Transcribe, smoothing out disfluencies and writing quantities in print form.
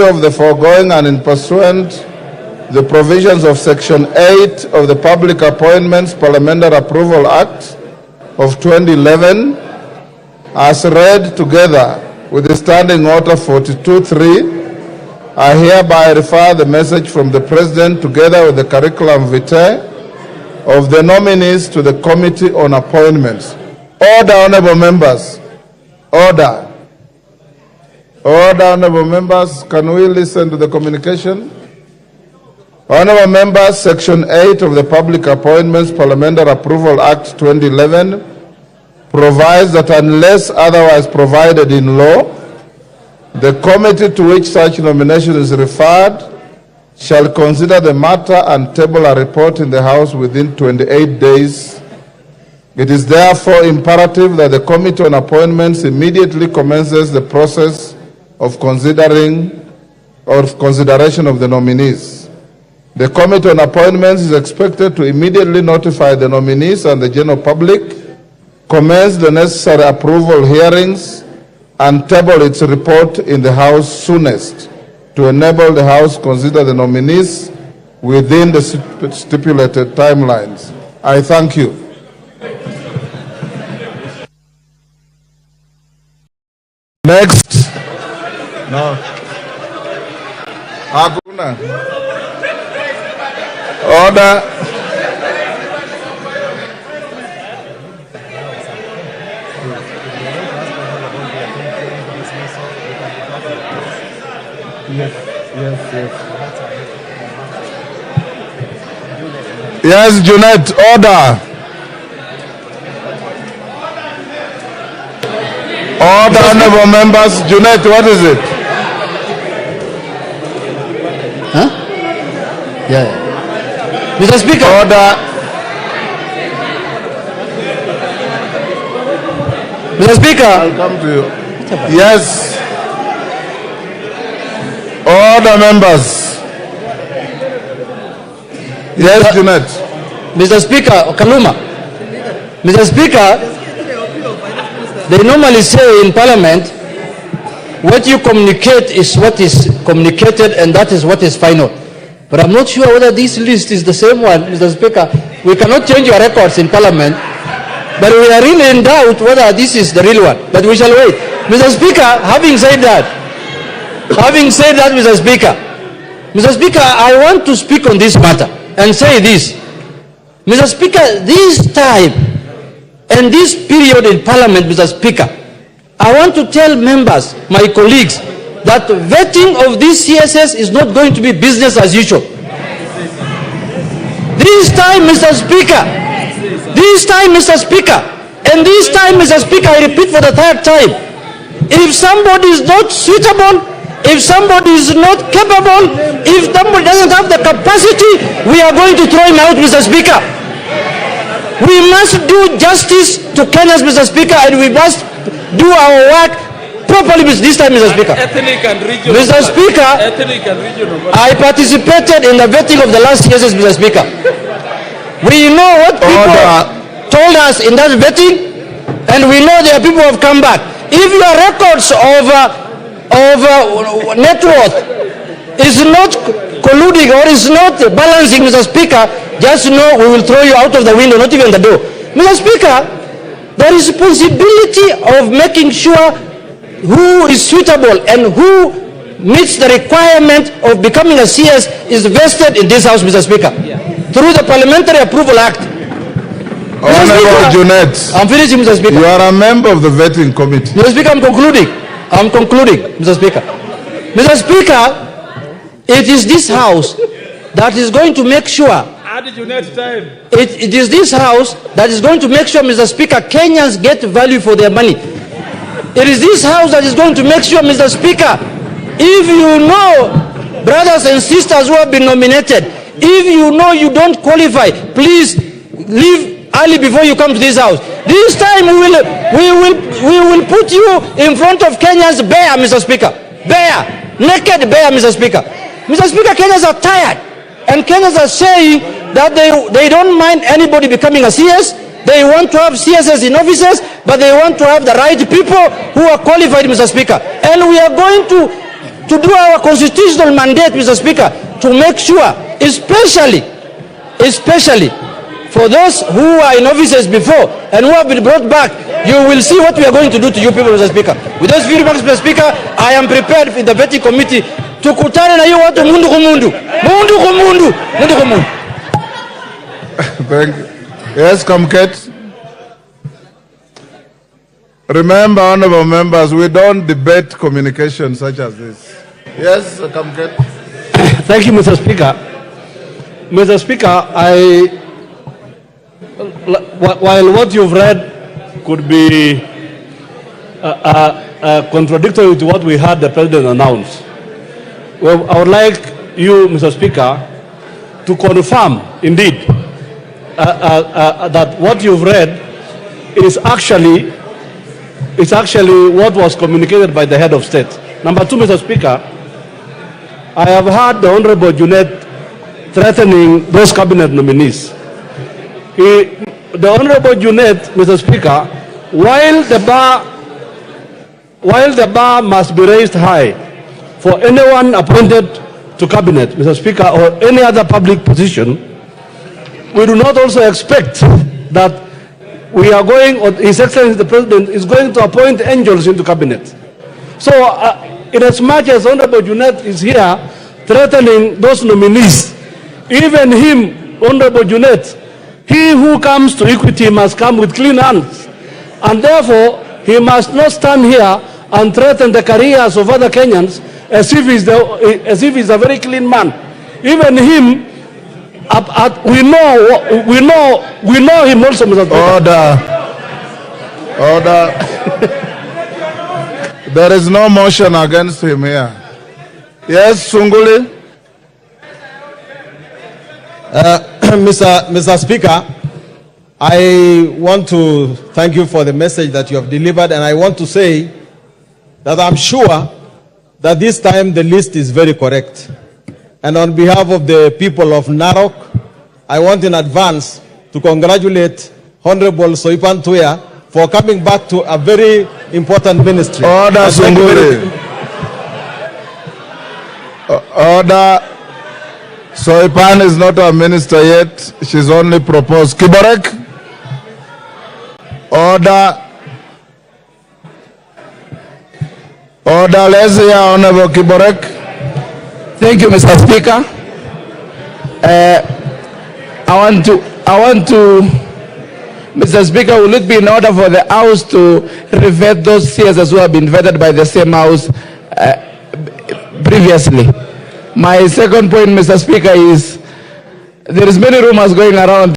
of the foregoing and in pursuant the provisions of Section 8 of the Public Appointments Parliamentary Approval Act of 2011, as read together with the Standing Order 42.3, I hereby refer the message from the President together with the curriculum vitae of the nominees to the Committee on Appointments. Order, honorable members. Order. Order, honorable members. Can we listen to the communication? Honorable members, Section 8 of the Public Appointments Parliamentary Approval Act 2011 provides that unless otherwise provided in law, the committee to which such nomination is referred shall consider the matter and table a report in the House within 28 days. It is therefore imperative that the Committee on Appointments immediately commences the process of consideration of the nominees. The Committee on Appointments is expected to immediately notify the nominees and the general public, commence the necessary approval hearings, and table its report in the House soonest to enable the House to consider the nominees within the stipulated timelines. I thank you. Next. No. Hakuna. Order. Yes, Junet, order. Order, honorable members. Junet, what is it? Huh? Yeah. Mr. Speaker. Order. Mr. Speaker. I'll come to you. Yes. Order, members. Yes, Junet. Mr. Speaker, Kaluma. Mr. Speaker, they normally say in Parliament, what you communicate is what is communicated and that is what is final. But I'm not sure whether this list is the same one, Mr. Speaker. We cannot change your records in Parliament, but we are really in doubt whether this is the real one. But we shall wait. Mr. Speaker, having said that, Mr. Speaker, I want to speak on this matter and say this. Mr. Speaker, this time and this period in Parliament, Mr. Speaker, I want to tell members, my colleagues, that vetting of this CSS is not going to be business as usual. This time, Mr. Speaker, and this time, Mr. Speaker, I repeat for the third time, if somebody is not suitable, if somebody is not capable, if somebody doesn't have the capacity, we are going to throw him out, Mr. Speaker. We must do justice to Kenyans, Mr. Speaker, and we must do our work properly this time, Mr. Speaker. Mr. Speaker, I participated in the vetting of the last years, Mr. Speaker. We know what people told us in that vetting, and we know there are people who have come back. If your records of net worth is not colluding or is not balancing, Mr. Speaker, just know we will throw you out of the window, not even the door. Mr. Speaker, the responsibility of making sure who is suitable and who meets the requirement of becoming a CS is vested in this House, Mr. Speaker, through the Parliamentary Approval Act. Honorable Junet, I'm finishing, Mr. Speaker. You are a member of the vetting committee. Mr. Speaker, I'm concluding, Mr. Speaker. Mr. Speaker, it is this House that is going to make sure it is this House that is going to make sure, Mr. Speaker, Kenyans get value for their money. It is this House that is going to make sure, Mr. Speaker, if you know brothers and sisters who have been nominated, if you know you don't qualify, please leave early before you come to this House. This time we will put you in front of Kenyans bare, Mr. Speaker. Bare, naked bare, Mr. Speaker. Mr. Speaker, Kenyans are tired, and Kenyans are saying that they don't mind anybody becoming a CS. They want to have CSS in offices, but they want to have the right people who are qualified, Mr. Speaker. And we are going to to do our constitutional mandate, Mr. Speaker, to make sure, especially for those who are in offices before and who have been brought back. You will see what we are going to do to you people, Mr. Speaker. With those few remarks, Mr. Speaker, I am prepared in the vetting committee to kutana na hiyo watu mundu kumundu. Thank you. Yes, Committal. Remember, honorable members, we don't debate communication such as this. Yes, Committal. Thank you, Mr. Speaker. Mr. Speaker, while what you've read could be contradictory to what we heard the President announce, well, I would like you, Mr. Speaker, to confirm, indeed, that what you've read is actually what was communicated by the head of state. Number two, Mr. Speaker, I have heard the Honorable Junet threatening those cabinet nominees. The Honorable Junet, Mr. Speaker, while the bar must be raised high for anyone appointed to cabinet, Mr. Speaker, or any other public position, we do not also expect that we are going, or His Excellency the President is going to appoint angels into cabinet. So, in as much as Honorable Junet is here threatening those nominees, even him, Honorable Junet, he who comes to equity must come with clean hands. And therefore, he must not stand here and threaten the careers of other Kenyans as if he's a very clean man. Even him, we know him also, Mr. Order. There is no motion against him here. Yes, Sunguli. Mr. Speaker, I want to thank you for the message that you have delivered, and I want to say that I'm sure that this time the list is very correct. And on behalf of the people of Narok, I want in advance to congratulate Honorable Soipan Tuya for coming back to a very important ministry. Order, Sunguli. Order. Soipan is not a minister yet. She's only proposed. Kiborek. Order. Order. Let's hear Honorable Kiborek. Thank you, Mr. Speaker. I want to, Mr. Speaker, will it be in order for the House to revet those CSs who have been vetted by the same House previously? My second point, Mr. Speaker, is there is many rumors going around